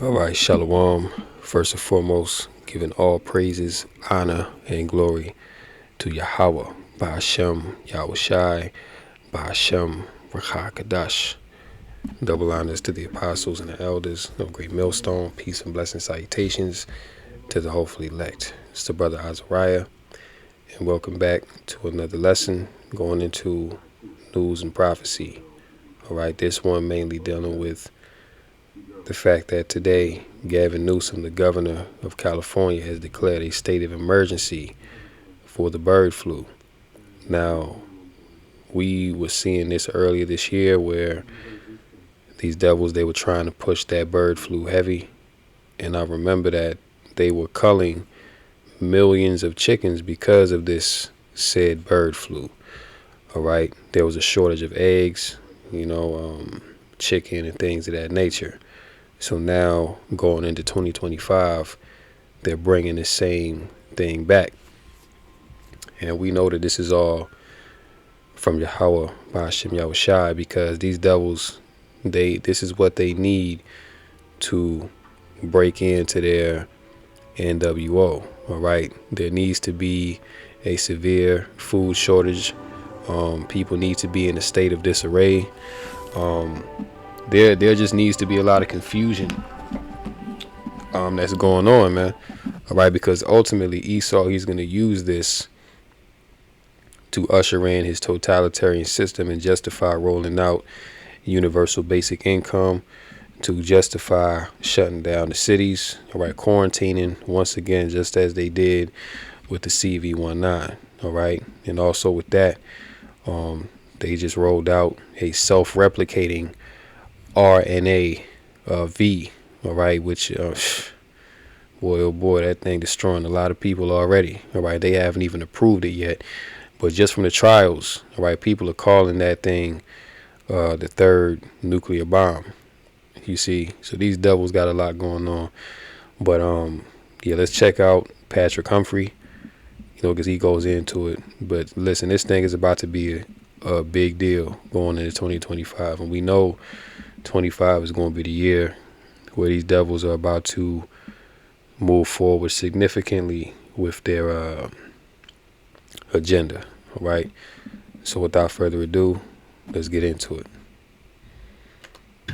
All right, Shalom. First and foremost, giving all praises, honor, and glory to Yahweh, Ba'ashem, Yahweh Shai, Ba'ashem, Rakha Kadash. Double honors to the apostles and the elders of Great Millstone. Peace and blessing salutations to the hopefully elect. It's the brother Azariah, and welcome back to another lesson going into news and prophecy. All right, this one mainly dealing with the fact that today Gavin Newson, the governor of California, has declared a state of emergency for the bird flu. Now, we were seeing this earlier this year where these devils, they were trying to push that bird flu heavy. And I remember that they were culling millions of chickens because of this said bird flu. All right. There was a shortage of eggs, chicken and things of that nature. So now going into 2025, they're bringing the same thing back. And we know that this is all from Yahweh, Ba'ashem Yahweh Shai, because these devils, this is what they need to break into their NWO. All right. There needs to be a severe food shortage. People need to be in a state of disarray. There just needs to be a lot of confusion that's going on, man. All right, because ultimately Esau, he's going to use this to usher in his totalitarian system and justify rolling out universal basic income, to justify shutting down the cities, all right, quarantining once again, just as they did with the CV-19, all right. And also with that, they just rolled out a self-replicating RNA V, all right, which boy, oh boy, that thing destroying a lot of people already. All right, they haven't even approved it yet, but just from the trials, all right, people are calling that thing the third nuclear bomb. You see, so these devils got a lot going on. But yeah, let's check out Patrick Humphrey, because he goes into it. But listen, this thing is about to be a big deal going into 2025, and we know 25 is going to be the year where these devils are about to move forward significantly with their agenda. All right. So without further ado, let's get into it.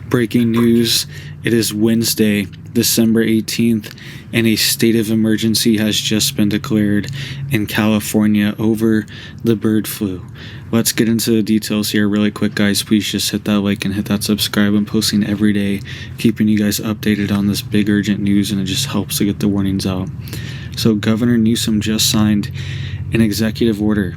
Breaking news, it is Wednesday, December 18th, and a state of emergency has just been declared in California over the bird flu. Let's get into the details here really quick, guys. Please just hit that like and hit that subscribe. I'm posting every day, keeping you guys updated on this big urgent news, and it just helps to get the warnings out. So Governor Newsom just signed an executive order,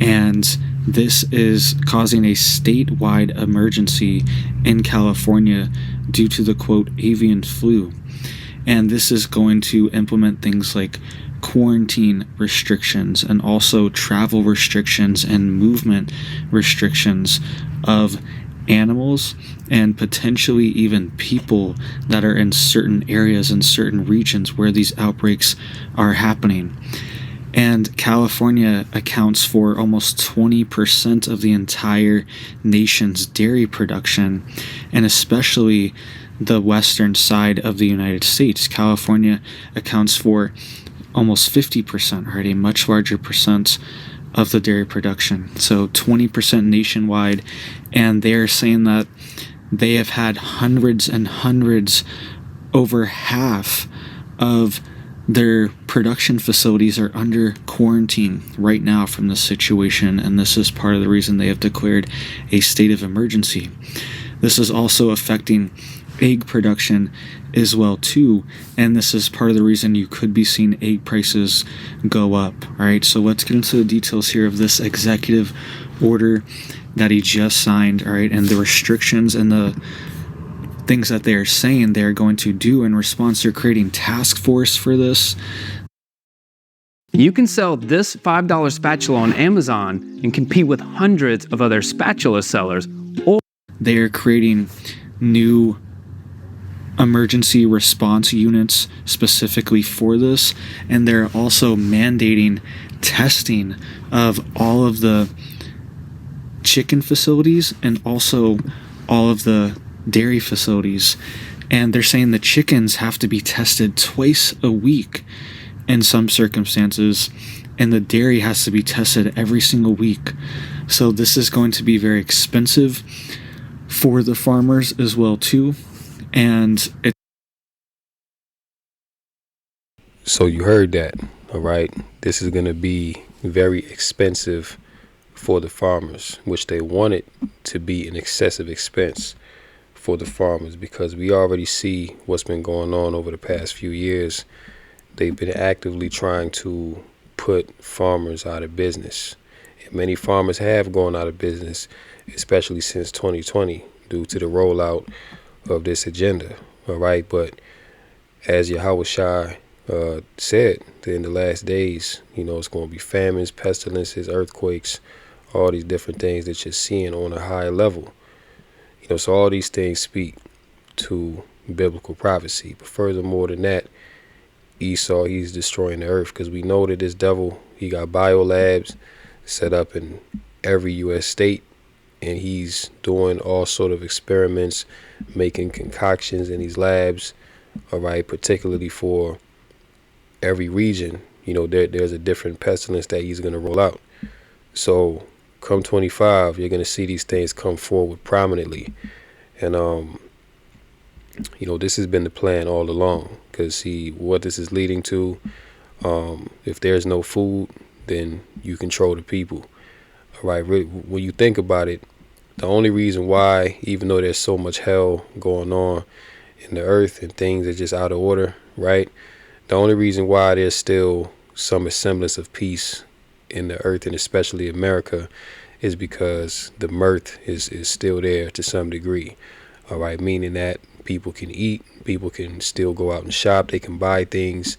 and this is causing a statewide emergency in California due to the, quote, avian flu. And this is going to implement things like quarantine restrictions and also travel restrictions and movement restrictions of animals and potentially even people that are in certain areas and certain regions where these outbreaks are happening. And California accounts for almost 20% of the entire nation's dairy production, and especially the western side of the United States. California accounts for almost 50%, right? A much larger percent of the dairy production. So 20% nationwide, and they're saying that they have had hundreds and hundreds, over half of their production facilities are under quarantine right now from this situation, and this is part of the reason they have declared a state of emergency. This is also affecting egg production as well too, and this is part of the reason you could be seeing egg prices go up. All right, so let's get into the details here of this executive order that he just signed, all right, and the restrictions and the things that they are saying they're going to do in response. They're creating task force for this. You can sell this $5 spatula on Amazon and compete with hundreds of other spatula sellers. Or they are creating new emergency response units specifically for this, and they're also mandating testing of all of the chicken facilities and also all of the dairy facilities And they're saying the chickens have to be tested twice a week in some circumstances, and the dairy has to be tested every single week. So this is going to be very expensive for the farmers as well too. And So you heard that, all right? This is going to be very expensive for the farmers, which they want it to be an excessive expense for the farmers, because we already see what's been going on over the past few years. They've been actively trying to put farmers out of business. And many farmers have gone out of business, especially since 2020, due to the rollout of this agenda, all right? But as Yahweh Shai said, that in the last days, it's going to be famines, pestilences, earthquakes, all these different things that you're seeing on a high level. So all these things speak to biblical prophecy. But furthermore than that, Esau, he's destroying the earth, because we know that this devil, he got biolabs set up in every U.S. state, and he's doing all sort of experiments, making concoctions in these labs, all right, particularly for every region. There's a different pestilence that he's going to roll out. So come 25, you're going to see these things come forward prominently. And, this has been the plan all along, because see what this is leading to. If there's no food, then you control the people. All right. When you think about it, the only reason why, even though there's so much hell going on in the earth and things are just out of order, right? The only reason why there's still some semblance of peace in the earth, and especially America, is because the mirth is still there to some degree. All right, meaning that people can eat, people can still go out and shop, they can buy things,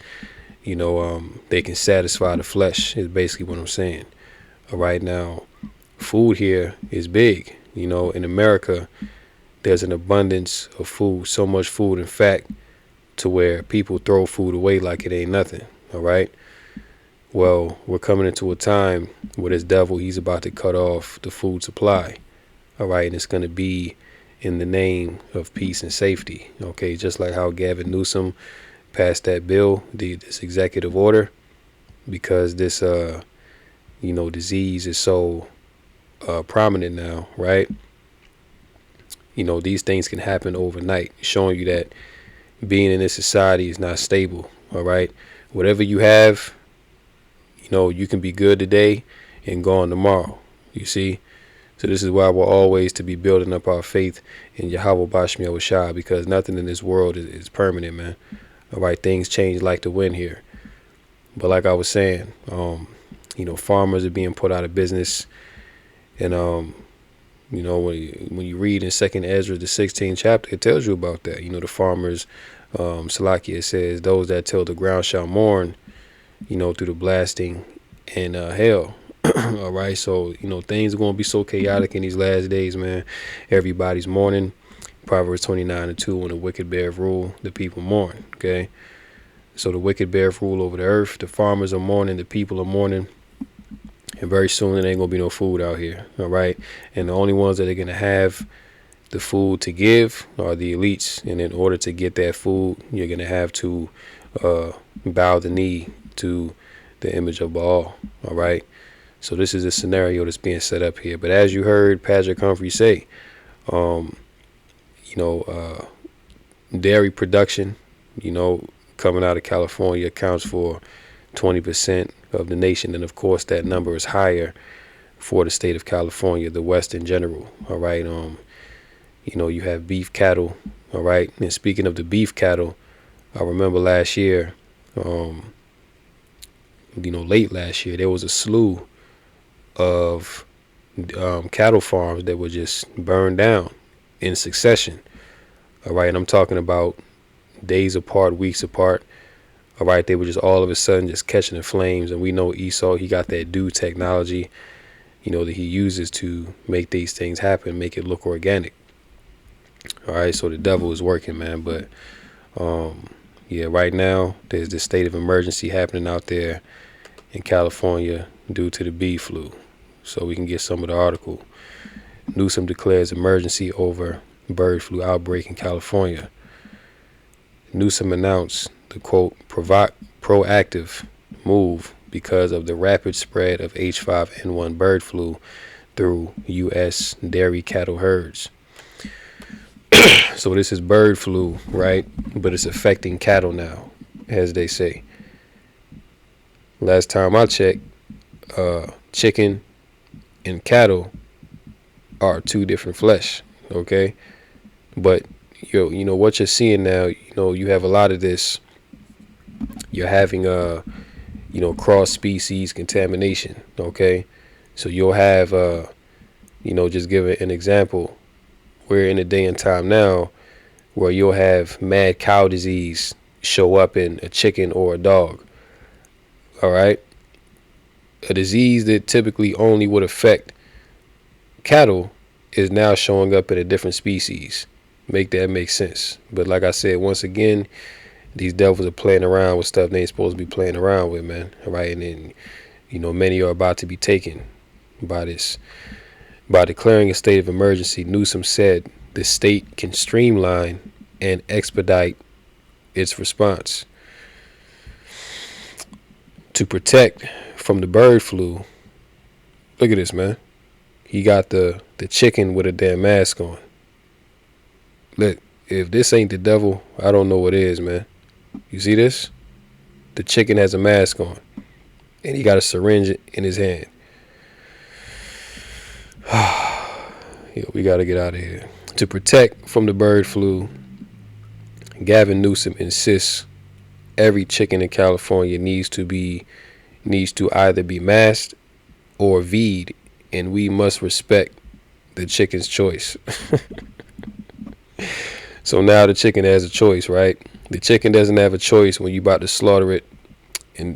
they can satisfy the flesh, is basically what I'm saying. All right, now, food here is big. In America, there's an abundance of food, so much food, in fact, to where people throw food away like it ain't nothing. All right. Well, we're coming into a time where this devil, he's about to cut off the food supply. All right. And it's going to be in the name of peace and safety. Okay. Just like how Gavin Newsom passed that bill, this executive order, because this, disease is so prominent now. Right. These things can happen overnight, showing you that being in this society is not stable. All right. Whatever you have, you can be good today and gone tomorrow. You see? So this is why we're always to be building up our faith in Yahweh Bashmi Shah, because nothing in this world is permanent, man. All right. Things change like the wind here. But like I was saying, farmers are being put out of business. And, when you read in 2nd Ezra, the 16th chapter, it tells you about that. The farmers, Salakia says, those that till the ground shall mourn, through the blasting and hail. All right. So, things are going to be so chaotic in these last days, man. Everybody's mourning. Proverbs 29:2, when the wicked bear rule, the people mourn. Okay. So the wicked bear rule over the earth. The farmers are mourning. The people are mourning. And very soon there ain't going to be no food out here. All right. And the only ones that are going to have the food to give are the elites. And in order to get that food, you're going to have to bow the knee to the image of Baal. All right. So this is a scenario that's being set up here. But as you heard Patrick Humphrey say, dairy production, coming out of California accounts for 20% of the nation. And of course, that number is higher for the state of California, the West in general. All right. You have beef cattle. All right. And speaking of the beef cattle, I remember last year, late last year, there was a slew of cattle farms that were just burned down in succession. All right. And I'm talking about days apart, weeks apart. All right. They were just all of a sudden just catching the flames. And we know Esau, he got that dew technology, that he uses to make these things happen, make it look organic. All right. So the devil is working, man. But right now there's this state of emergency happening out there in California due to the bee flu. So we can get some of the article. Newsom declares emergency over bird flu outbreak in California. Newsom announced the quote proactive move because of the rapid spread of H5N1 bird flu through U.S. dairy cattle herds. So this is bird flu, right? But it's affecting cattle now, as they say. Last time I checked, chicken and cattle are two different flesh, okay? But you know what you're seeing now, you have a lot of this. You're having cross species contamination, okay? So you'll have just give an example. We're in a day and time now where you'll have mad cow disease show up in a chicken or a dog. All right? A disease that typically only would affect cattle is now showing up in a different species. Make that make sense. But like I said, once again, these devils are playing around with stuff they ain't supposed to be playing around with, man. All right? And then, many are about to be taken by this. By declaring a state of emergency, Newsom said the state can streamline and expedite its response. To protect from the bird flu, look at this, man. He got the chicken with a damn mask on. Look, if this ain't the devil, I don't know what is, man. You see this? The chicken has a mask on, and he got a syringe in his hand. We got to get out of here. To protect from the bird flu, Gavin Newsom insists every chicken in California needs to either be masked or V'd, and we must respect the chicken's choice. So now the chicken has a choice, right? The chicken doesn't have a choice when you about to slaughter it and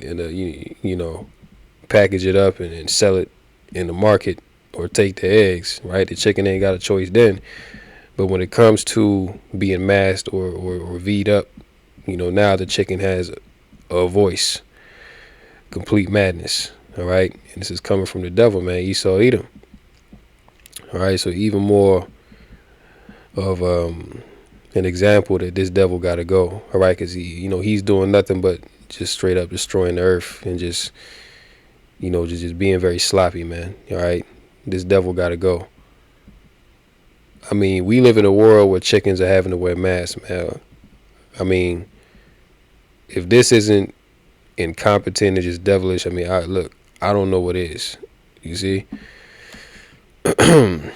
package it up and sell it in the market or take the eggs, right? The chicken ain't got a choice then. But when it comes to being masked or V'd up, now the chicken has a voice. Complete madness, all right? And this is coming from the devil, man. Esau, Edom. All right, so even more of an example that this devil got to go, all right? Because he's doing nothing but just straight up destroying the earth and just being very sloppy, man, all right? This devil got to go. I mean, we live in a world where chickens are having to wear masks, man. I mean, if this isn't incompetent and just devilish, I mean, I don't know what is. You see? It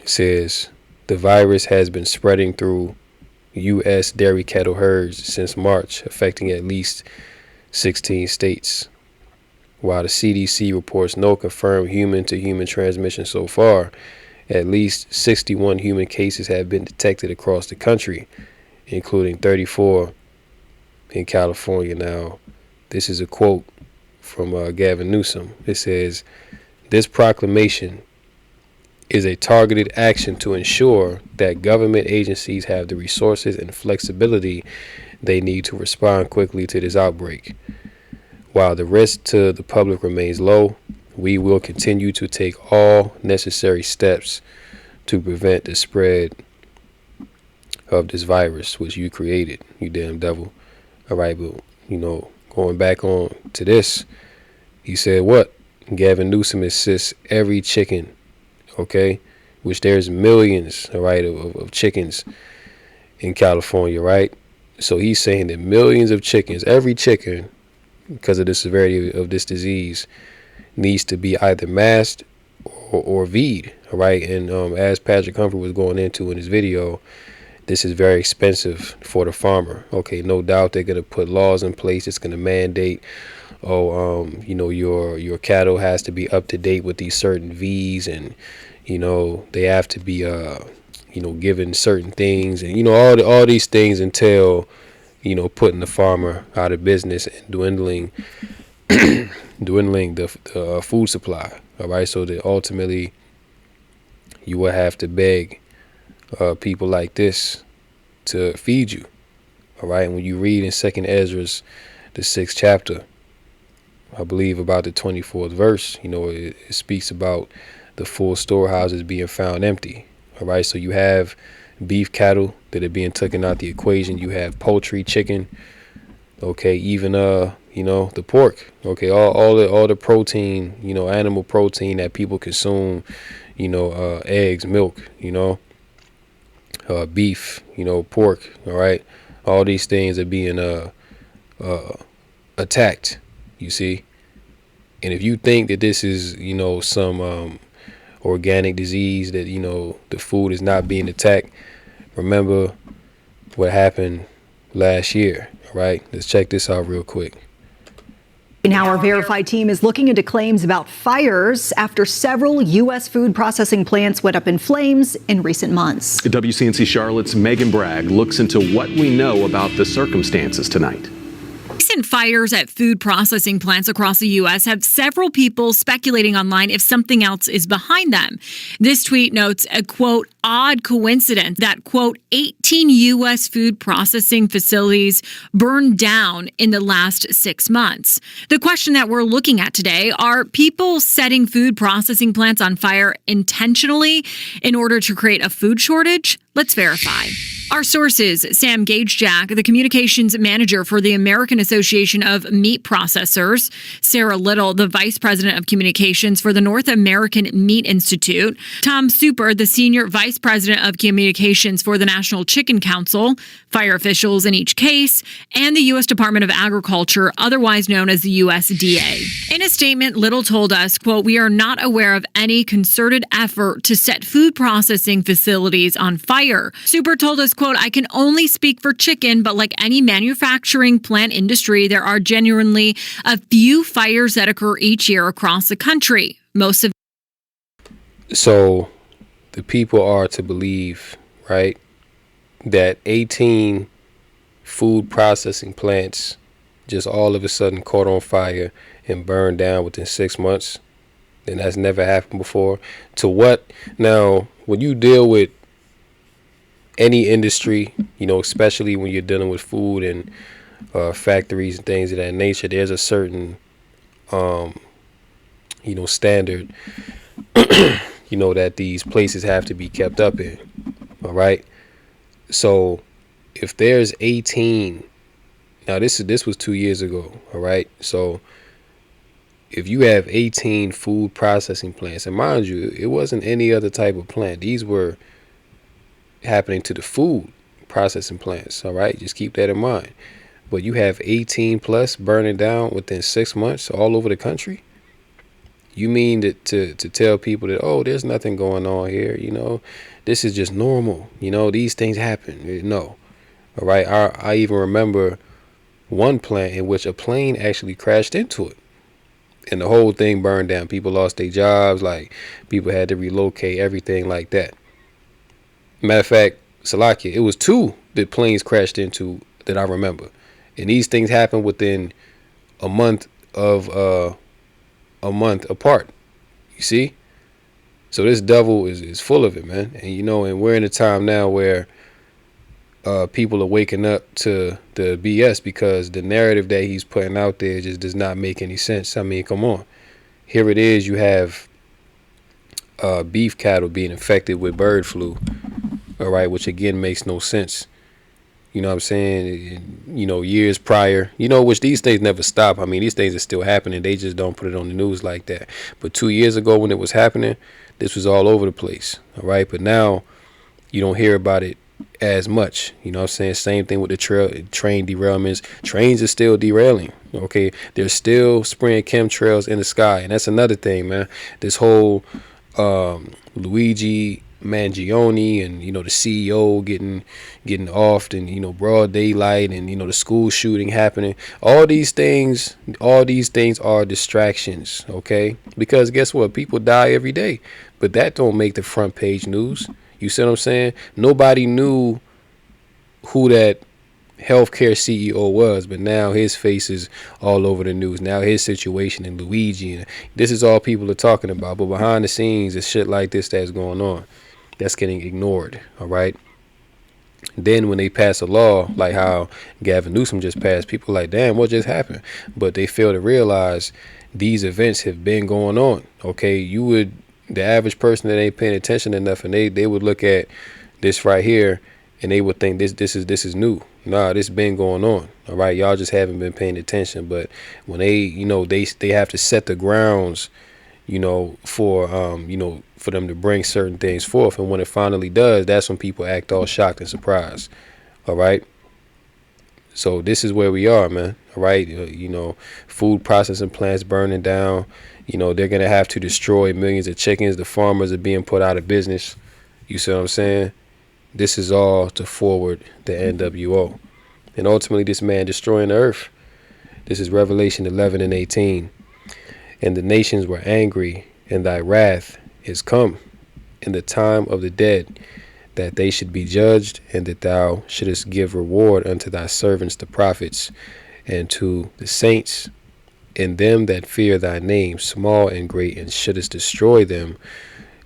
says the virus has been spreading through U.S. dairy cattle herds since March, affecting at least 16 states. While the CDC reports no confirmed human-to-human transmission so far, at least 61 human cases have been detected across the country, including 34 in California. Now, this is a quote from Gavin Newsom. It says, "This proclamation is a targeted action to ensure that government agencies have the resources and flexibility they need to respond quickly to this outbreak. While the risk to the public remains low, we will continue to take all necessary steps to prevent the spread of this virus, which you created, you damn devil." All right, but, going back on to this, he said what? Gavin Newsom insists every chicken, okay, which there's millions, all right, of chickens in California, right? So he's saying that millions of chickens, every chicken, because of the severity of this disease, needs to be either masked or V'd, all right? And as Patrick Humphrey was going into in his video, this is very expensive for the farmer. Okay, no doubt they're going to put laws in place. It's going to mandate, your cattle has to be up to date with these certain V's, and, they have to be, given certain things. And, all these things entail, putting the farmer out of business and dwindling the food supply. All right, so that ultimately you will have to beg people like this to feed you. All right, and when you read in 2nd Ezra's, the 6th chapter, I believe about the 24th verse, it speaks about the full storehouses being found empty. All right, so you have beef cattle that are being taken out the equation. You have poultry, chicken, okay, even the pork, okay, all the protein, animal protein that people consume, eggs, milk, beef, pork, all right, all these things are being attacked, you see. And if you think that this is, some organic disease, that, the food is not being attacked, remember what happened last year, all right? Let's check this out real quick. Now our Verified team is looking into claims about fires after several U.S. food processing plants went up in flames in recent months. WCNC Charlotte's Megan Bragg looks into what we know about the circumstances tonight. Recent fires at food processing plants across the U.S. have several people speculating online if something else is behind them. This tweet notes a, quote, odd coincidence that, quote, 18 U.S. food processing facilities burned down in the last 6 months. The question that we're looking at today, are people setting food processing plants on fire intentionally in order to create a food shortage? Let's verify. Our sources, Sam Gage-Jack, the communications manager for the American Association of Meat Processors, Sarah Little, the vice president of communications for the North American Meat Institute, Tom Super, the senior vice president of communications for the National Chicken Council, fire officials in each case, and the U.S. Department of Agriculture, otherwise known as the USDA. In a statement, Little told us, quote, we are not aware of any concerted effort to set food processing facilities on fire. Super told us, quote, I can only speak for chicken, but like any manufacturing plant industry, there are genuinely a few fires that occur each year across the country. Most of. So the people are to believe, right, that 18 food processing plants just all of a sudden caught on fire and burned down within 6 months. And that's never happened before. To what? Now, when you deal with any industry, especially when you're dealing with food and factories and things of that nature, there's a certain, standard, that these places have to be kept up in. All right. So if there's 18, now this was 2 years ago. All right. So if you have 18 food processing plants, and mind you, it wasn't any other type of plant. These were happening to the food processing plants. All right, just keep that in mind. But you have 18 plus burning down within 6 months all over the country. You mean that to tell people that, oh, there's nothing going on here, this is just normal, these things happen? No. All right, I even remember one plant in which a plane actually crashed into it and the whole thing burned down. People lost their jobs, like people had to relocate, everything like that. Matter of fact, Salakia, it was 2 that planes crashed into that I remember. And these things happened within a month apart. You see? So this devil is full of it, man. And and we're in a time now where people are waking up to the BS because the narrative that he's putting out there just does not make any sense. I mean, come on. Here it is, you have beef cattle being infected with bird flu. All right, which again makes no sense. You know what I'm saying? Years prior, which these things never stop. I mean, these things are still happening. They just don't put it on the news like that. But 2 years ago when it was happening, this was all over the place. All right. But now you don't hear about it as much. You know what I'm saying? Same thing with the train derailments. Trains are still derailing. Okay. They're still spraying chemtrails in the sky. And that's another thing, man. This whole Luigi Mangione and the CEO getting offed and broad daylight and the school shooting happening, all these things are distractions, okay? Because guess what, people die every day, but that don't make the front page news. You see what I'm saying? Nobody knew who that healthcare CEO was, but now his face is all over the news. Now his situation in Luigi, and this is all people are talking about, but behind the scenes it's shit like this that's going on that's getting ignored. All right. Then when they pass a law like how Gavin Newson just passed, people are like, damn, what just happened? But they fail to realize these events have been going on. Okay, the average person that ain't paying attention enough, and they would look at this right here, and they would think this is new. Nah, this been going on. All right, y'all just haven't been paying attention. But when they have to set the grounds, for them to bring certain things forth, and when it finally does, that's when people act all shocked and surprised. All right. So this is where we are, man. All right. Food processing plants burning down. They're going to have to destroy millions of chickens. The farmers are being put out of business. You see what I'm saying? This is all to forward the NWO. And ultimately, this man destroying the earth. This is Revelation 11 and 18. And the nations were angry, and thy wrath is come in the time of the dead, that they should be judged, and that thou shouldest give reward unto thy servants the prophets, and to the saints, and them that fear thy name, small and great, and shouldest destroy them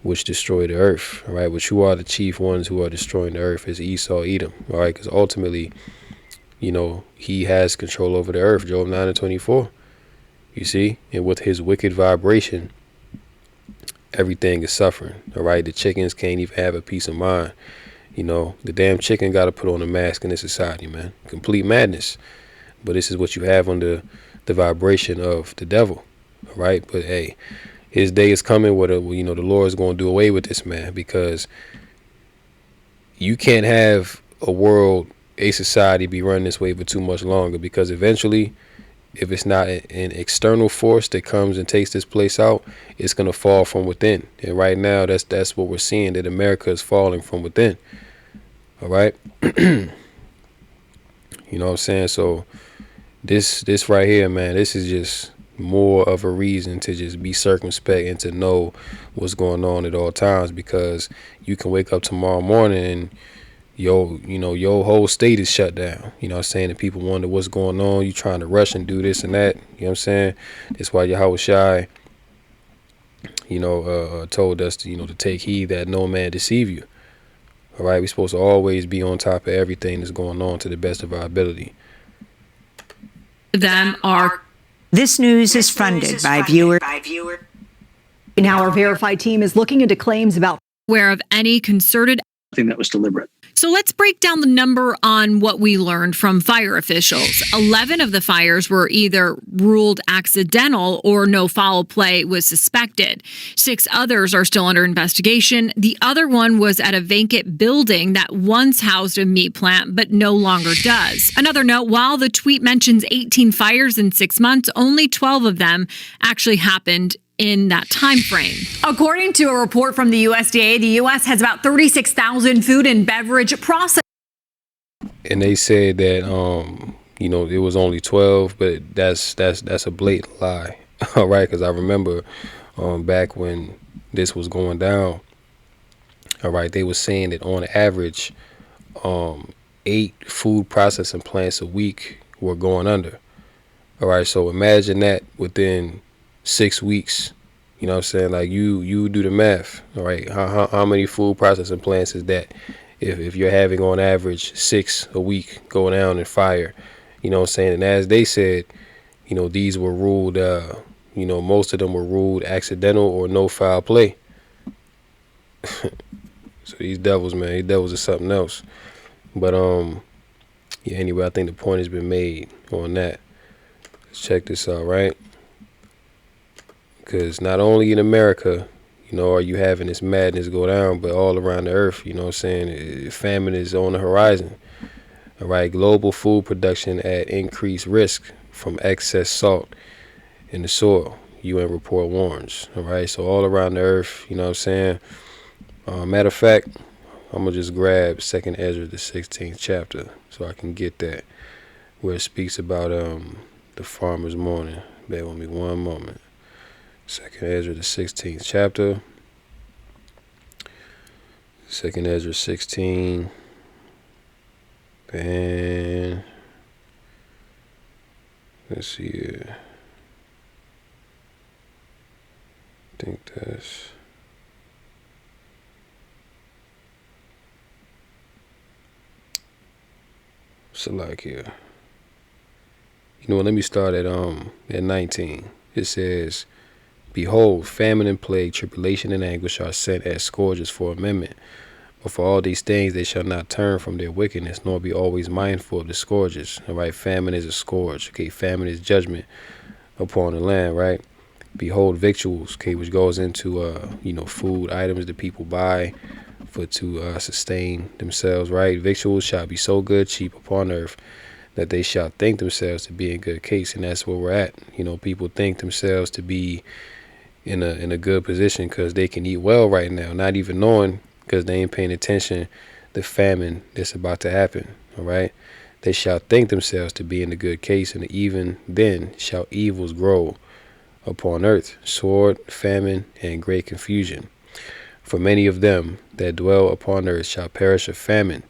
which destroy the earth. All right, which who are the chief ones who are destroying the earth is Esau, Edom. All right, because ultimately, he has control over the earth. Job 9 and 24. You see, and with his wicked vibration, everything is suffering. All right, the chickens can't even have a peace of mind. The damn chicken got to put on a mask in this society, man. Complete madness. But this is what you have under the vibration of the devil. All right, but hey, his day is coming where the Lord is going to do away with this man, because you can't have a society be run this way for too much longer, because eventually, if it's not an external force that comes and takes this place out, it's going to fall from within. And right now, that's what we're seeing, that America is falling from within. All right. You know what I'm saying? So this right here, man, this is just more of a reason to just be circumspect and to know what's going on at all times, because you can wake up tomorrow morning and your whole state is shut down. You know what I'm saying? And people wonder what's going on. You trying to rush and do this and that. You know what I'm saying? That's why Yahweh Shai, told us to take heed that no man deceive you. All right? We're supposed to always be on top of everything that's going on to the best of our ability. This news is funded by viewers. Now our verified team is looking into claims about aware of any concerted Thing that was deliberate. So let's break down the number on what we learned from fire officials. 11 of the fires were either ruled accidental or no foul play was suspected. 6 others are still under investigation. The other one was at a vacant building that once housed a meat plant but no longer does. Another note, while the tweet mentions 18 fires in 6 months, only 12 of them actually happened in that time frame. According to a report from the USDA, the U.S. has about 36,000 food and beverage processing. And they said that it was only 12, but that's a blatant lie. All right, because I remember back when this was going down. All right, they were saying that on average, 8 food processing plants a week were going under. All right, so imagine that within 6 weeks. You know what I'm saying? Like you do the math. All right, how many food processing plants is that? If you're having on average 6 a week go down in fire, you know what I'm saying? And as they said, these were ruled, most of them were ruled accidental or no foul play. So these devils are something else. But anyway, I think the point has been made on that. Let's check this out, right? Because not only in America, are you having this madness go down, but all around the earth, you know what I'm saying? Famine is on the horizon. All right, global food production at increased risk from excess salt in the soil, UN report warns. All right, so all around the earth, you know what I'm saying? Matter of fact, I'm going to just grab 2nd Ezra, the 16th chapter, so I can get that, where it speaks about the farmer's mourning. Bear with me one moment. 2nd Ezra, the 16th chapter. 2nd Ezra 16. And let's see here. I think that's... Select here. Let me start at 19. It says, behold, famine and plague, tribulation and anguish are sent as scourges for amendment. But for all these things they shall not turn from their wickedness, nor be always mindful of the scourges. All right, famine is a scourge. Okay, famine is judgment upon the land, right? Behold victuals, okay, which goes into food items that people buy for to sustain themselves, right? Victuals shall be so good, cheap upon earth, that they shall think themselves to be in good case. And that's where we're at. People think themselves to be in a good position because they can eat well right now, not even knowing, because they ain't paying attention, the famine that's about to happen. All right, they shall think themselves to be in a good case, and even then shall evils grow upon earth, sword, famine, and great confusion. For many of them that dwell upon earth shall perish of famine,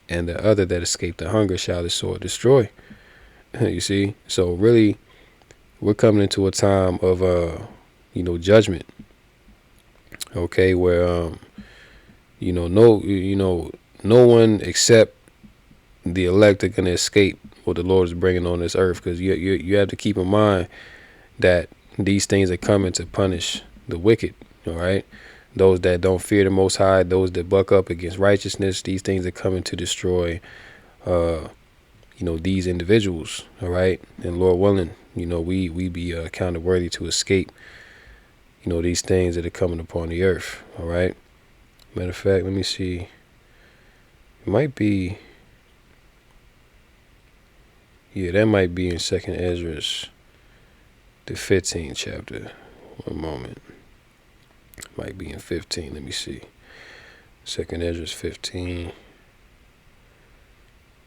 and the other that escape the hunger shall the sword destroy. You see, so really, we're coming into a time of judgment. Okay, where no one except the elect are gonna escape what the Lord is bringing on this earth, because you have to keep in mind that these things are coming to punish the wicked. All right, those that don't fear the Most High, those that buck up against righteousness, these things are coming to destroy these individuals. All right, and Lord willing, we be counted worthy to escape these things that are coming upon the earth. All right, matter of fact, let me see, it might be, that might be in Second Ezra's, the 15th chapter. One moment. Might be in 15. Let me see. Second Ezra's 15.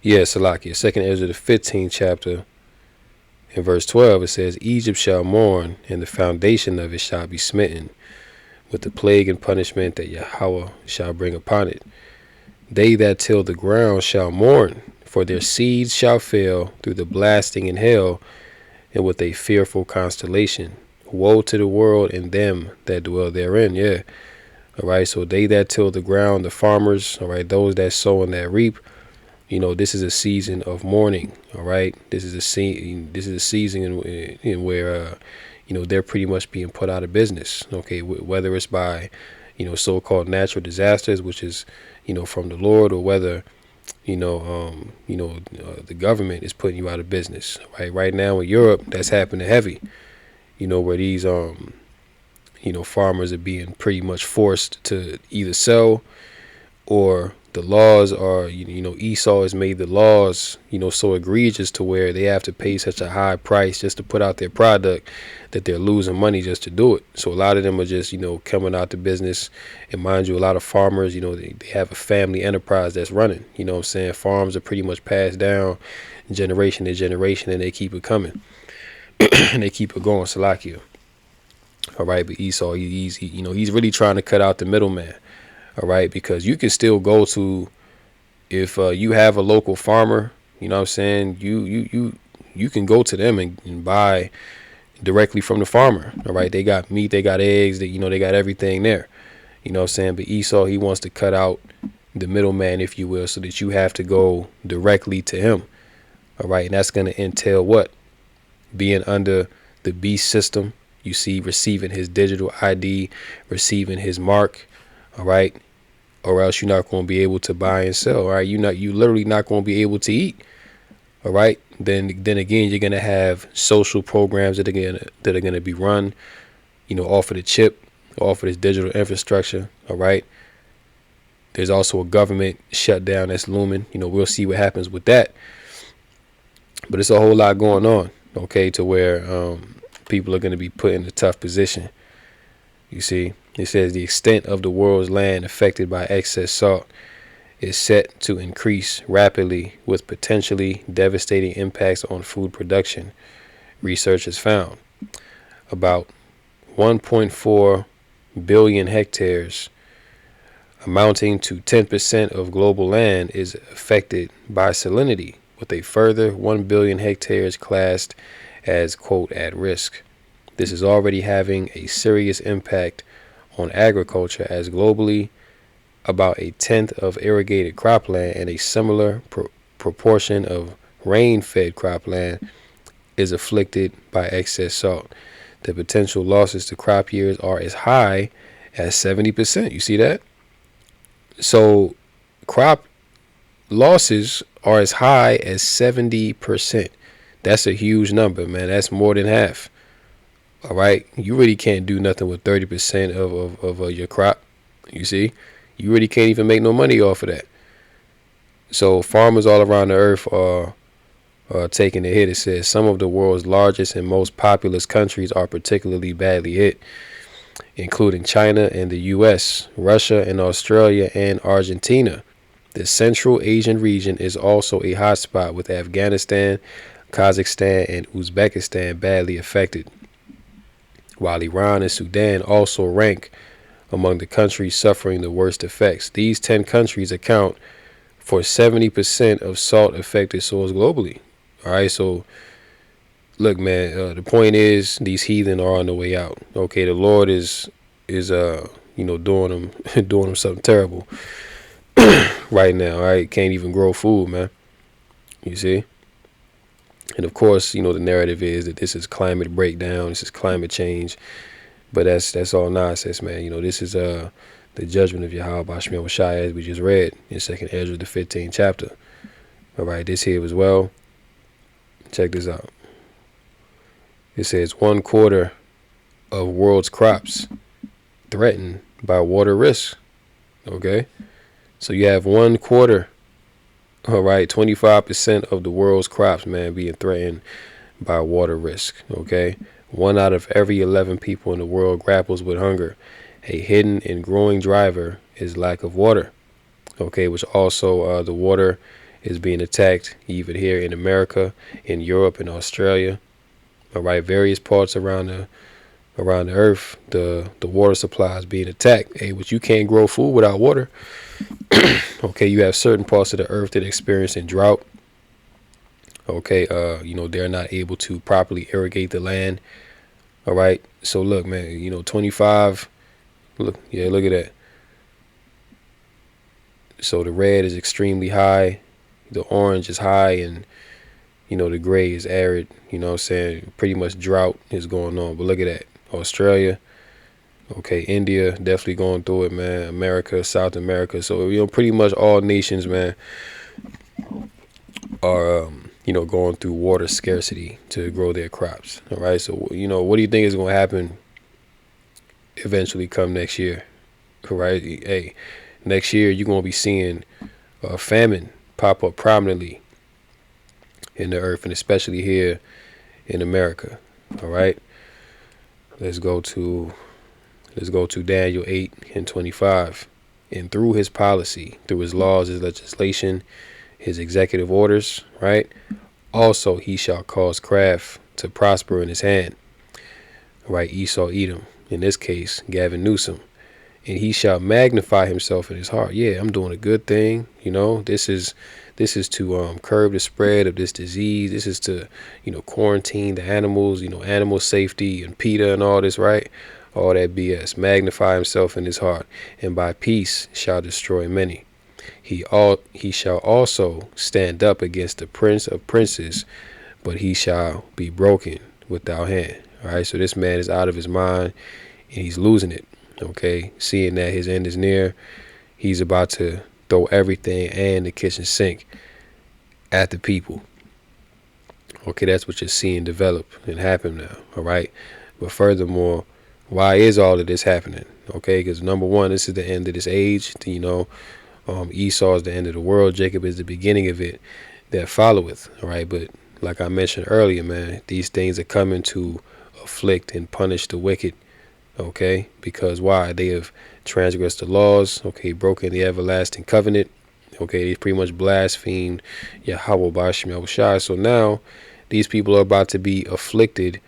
Yeah, Salakia. Second Ezra, the 15th chapter. In verse 12, it says, Egypt shall mourn, and the foundation of it shall be smitten with the plague and punishment that Yahweh shall bring upon it. They that till the ground shall mourn, for their seeds shall fail through the blasting in hell, and with a fearful constellation. Woe to the world and them that dwell therein. Yeah. All right. So they that till the ground, the farmers, all right, those that sow and that reap, this is a season of mourning. All right. This is a season in where, they're pretty much being put out of business. Okay. Whether it's by, so-called natural disasters, which is, from the Lord, or whether, the government is putting you out of business. Right. Right now in Europe, that's happening heavy. Where these farmers are being pretty much forced to either sell, or the laws are, Esau has made the laws, so egregious to where they have to pay such a high price just to put out their product that they're losing money just to do it. So a lot of them are just, coming out to business. And mind you, a lot of farmers, they have a family enterprise that's running. Farms are pretty much passed down generation to generation, and they keep it coming. And they keep it going, Salakia. All right, but Esau, he's really trying to cut out the middleman. All right, because you can still go to, if you have a local farmer, you can go to them and buy directly from the farmer. All right, they got meat, they got eggs, they got everything there. But Esau, he wants to cut out the middleman, if you will, so that you have to go directly to him. All right, and that's going to entail what? Being under the beast system. You see, receiving his digital ID, receiving his mark. All right, or else you're not going to be able to buy and sell. All right, you literally not going to be able to eat. All right, then again, you're going to have social programs that are going to be run, off of the chip, off of this digital infrastructure. All right, there's also a government shutdown that's looming. We'll see what happens with that. But it's a whole lot going on. Okay, to where people are going to be put in a tough position. You see, it says the extent of the world's land affected by excess salt is set to increase rapidly, with potentially devastating impacts on food production. Research has found about 1.4 billion hectares, amounting to 10% of global land, is affected by salinity, with a further 1 billion hectares classed as, quote, at risk. This is already having a serious impact on agriculture, as globally about a tenth of irrigated cropland and a similar proportion of rain-fed cropland is afflicted by excess salt. The potential losses to crop years are as high as 70%. You see that? So crop losses are as high as 70%. That's a huge number, man. That's more than half. All right. You really can't do nothing with 30% of your crop. You see, you really can't even make no money off of that. So farmers all around the earth are taking a hit. It says some of the world's largest and most populous countries are particularly badly hit, including China and the U.S., Russia and Australia and Argentina. The Central Asian region is also a hotspot, with Afghanistan, Kazakhstan, and Uzbekistan badly affected, while Iran and Sudan also rank among the countries suffering the worst effects. These 10 countries account for 70% of salt-affected soils globally. All right, so look, man, the point is these heathen are on the way out. Okay, the Lord is doing them something terrible right now. All right, can't even grow food, man. You see? And of course, the narrative is that this is climate breakdown, this is climate change, but that's all nonsense, man. This is the judgment of Yahweh Bashmiel Shai, as we just read in 2nd Ezra, the 15th chapter. All right, this here as well. Check this out. It says 1/4 of world's crops threatened by water risk. Okay, so you have 1/4. All right, 25% of the world's crops, man, being threatened by water risk. Okay, 1 out of every 11 people in the world grapples with hunger. A hidden and growing driver is lack of water. Okay, which also the water is being attacked even here in America, in Europe, and Australia. All right, various parts around the earth, the water supply is being attacked. Hey, but you can't grow food without water. Okay, you have certain parts of the earth that are experiencing drought. Okay, they're not able to properly irrigate the land. All right, so look, man, 25. Look at that. So the red is extremely high, the orange is high, and the gray is arid. What I'm saying? Pretty much drought is going on. But look at that. Australia, okay, India definitely going through it, man. America, South America. So pretty much all nations, man, are going through water scarcity to grow their crops. All right. So what do you think is going to happen eventually come next year? All right. Hey, next year you're going to be seeing famine pop up prominently in the earth, and especially here in America. All right. Let's go to Daniel 8:25. And through his policy, through his laws, his legislation, his executive orders, right? Also, he shall cause craft to prosper in his hand. Right? Esau Edom. In this case, Gavin Newsom. And he shall magnify himself in his heart. Yeah, I'm doing a good thing. This is to curb the spread of this disease. This is to, quarantine the animals, animal safety and PETA and all this, right? All that BS. Magnify himself in his heart, and by peace shall destroy many. He shall also stand up against the prince of princes, but he shall be broken without hand. All right, so this man is out of his mind, and he's losing it. Okay, seeing that his end is near, he's about to throw everything and the kitchen sink at the people. Okay, that's what you're seeing develop and happen now. All right, but furthermore, why is all of this happening? Okay, because number one, this is the end of this age. Esau is the end of the world. Jacob is the beginning of it that followeth. All right, but like I mentioned earlier, man, these things are coming to afflict and punish the wicked. Okay, because why? They have transgressed the laws. Okay, broken the everlasting covenant. Okay, they pretty much blasphemed Yahweh Bashmiel Shai. So now these people are about to be afflicted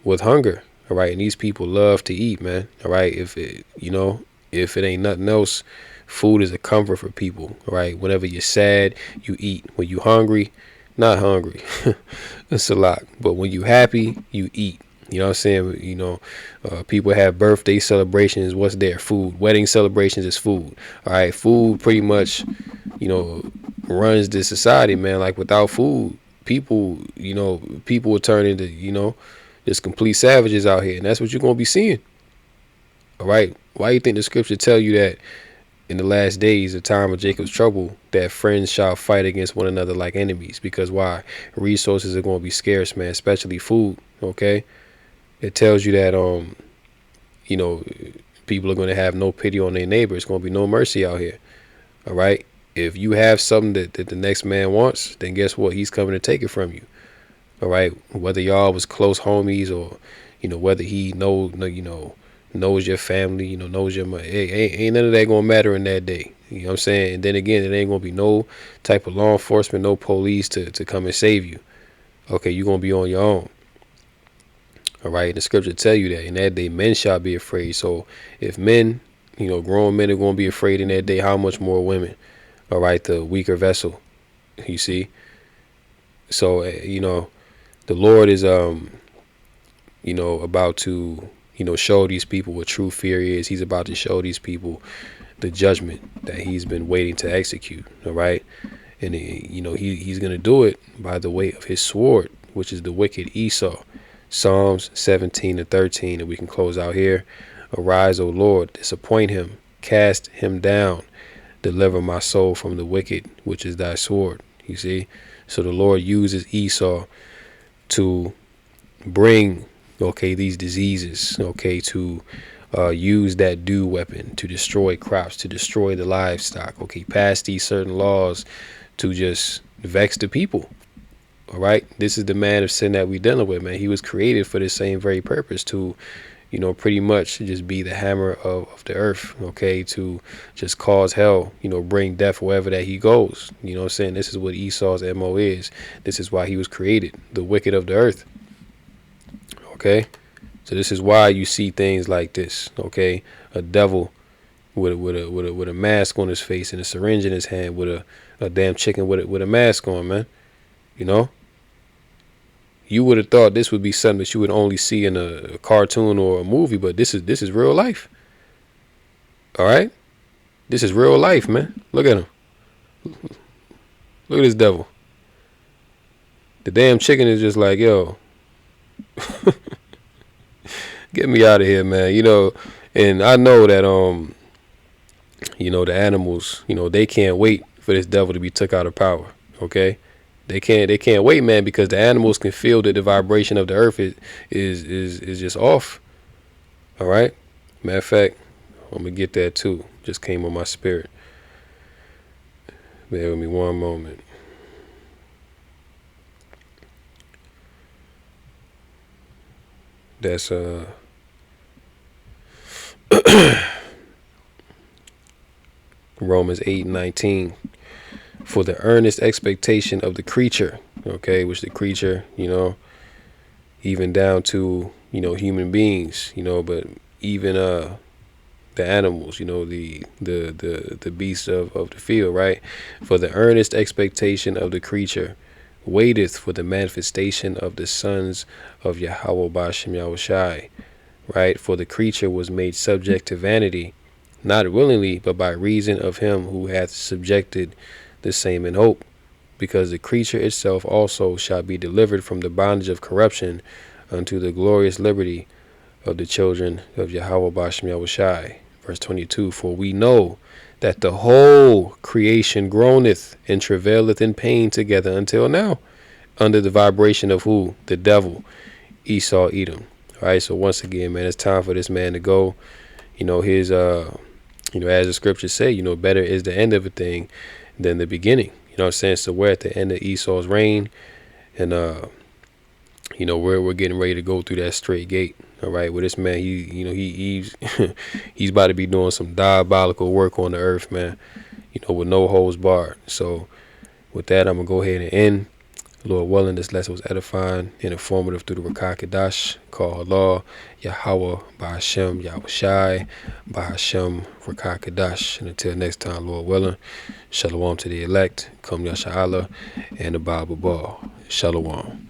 with hunger. All right, and these people love to eat, man. All right, if it ain't nothing else, food is a comfort for people. All right, whenever you're sad, you eat. When you hungry, not hungry, it's a lot. But when you happy, you eat. You know what I'm saying? People have birthday celebrations. What's there? Food. Wedding celebrations is food. All right. Food pretty much, runs this society, man. Like without food, people will turn into, just complete savages out here. And that's what you're going to be seeing. All right. Why do you think the scripture tell you that in the last days, the time of Jacob's trouble, that friends shall fight against one another like enemies. Because why? Resources are going to be scarce, man, especially food. Okay, it tells you that you know, people are going to have no pity on their neighbor. It's going to be no mercy out here. All right. If you have something that the next man wants, then guess what? He's coming to take it from you. All right. Whether y'all was close homies or, whether he knows your family, knows your money. Hey, ain't none of that going to matter in that day. You know what I'm saying? And then again, it ain't going to be no type of law enforcement, no police to come and save you. Okay. You're going to be on your own. All right. The scripture tell you that in that day, men shall be afraid. So if men, grown men are going to be afraid in that day, how much more women? All right. The weaker vessel, you see? So, the Lord is, about to, show these people what true fear is. He's about to show these people the judgment that he's been waiting to execute. All right. And, he's going to do it by the weight of his sword, which is the wicked Esau. Psalms 17:13. And we can close out here. Arise, O Lord, disappoint him, cast him down, deliver my soul from the wicked, which is thy sword. You see? So the Lord uses Esau to bring, these diseases, to use that dew weapon to destroy crops, to destroy the livestock, pass these certain laws to just vex the people. All right. This is the man of sin that we dealing with, man. He was created for the same very purpose, to, pretty much just be the hammer of the earth, to just cause hell, bring death wherever that he goes. You know what I'm saying? This is what Esau's MO is. This is why he was created, the wicked of the earth. Okay. So this is why you see things like this. Okay. A devil with a mask on his face and a syringe in his hand, with a damn chicken with a mask on, man. You would have thought this would be something that you would only see in a cartoon or a movie, but this is real life. All right? This is real life, man. Look at him. Look at this devil. The damn chicken is just like, yo, get me out of here, man. And I know that, the animals, they can't wait for this devil to be took out of power. Okay? They can't wait, man, because the animals can feel that the vibration of the earth is just off. All right. Matter of fact, I'm gonna get that too. Just came on my spirit. Bear with me one moment. That's Romans 8:19. For the earnest expectation of the creature, which the creature, even down to, human beings, but even the animals, the beasts of the field, right? For the earnest expectation of the creature waiteth for the manifestation of the sons of Yahweh Bashem Yahushai, right? For the creature was made subject to vanity, not willingly, but by reason of him who hath subjected the same in hope, because the creature itself also shall be delivered from the bondage of corruption unto the glorious liberty of the children of Yahweh Bashem Yahushai. Verse 22, for we know that the whole creation groaneth and travaileth in pain together until now, under the vibration of who? The devil, Esau, Edom. All right, so once again, man, it's time for this man to go. His, as the scriptures say, better is the end of a thing than the beginning. You know what I'm saying? So we're at the end of Esau's reign, and we're getting ready to go through that straight gate. All right, with this man, he's he's about to be doing some diabolical work on the earth, man. With no holds barred. So with that, I'm gonna go ahead and end. Lord willing, this lesson was edifying and informative through the Rakah Kadash, called Allah, Yahweh, Ba'ashem, Yahushai, Ba'ashem, Rakah Kadash. And until next time, Lord willing, Shalom to the elect, Kum Yasha'Allah, and the Bible Ball. Shalom.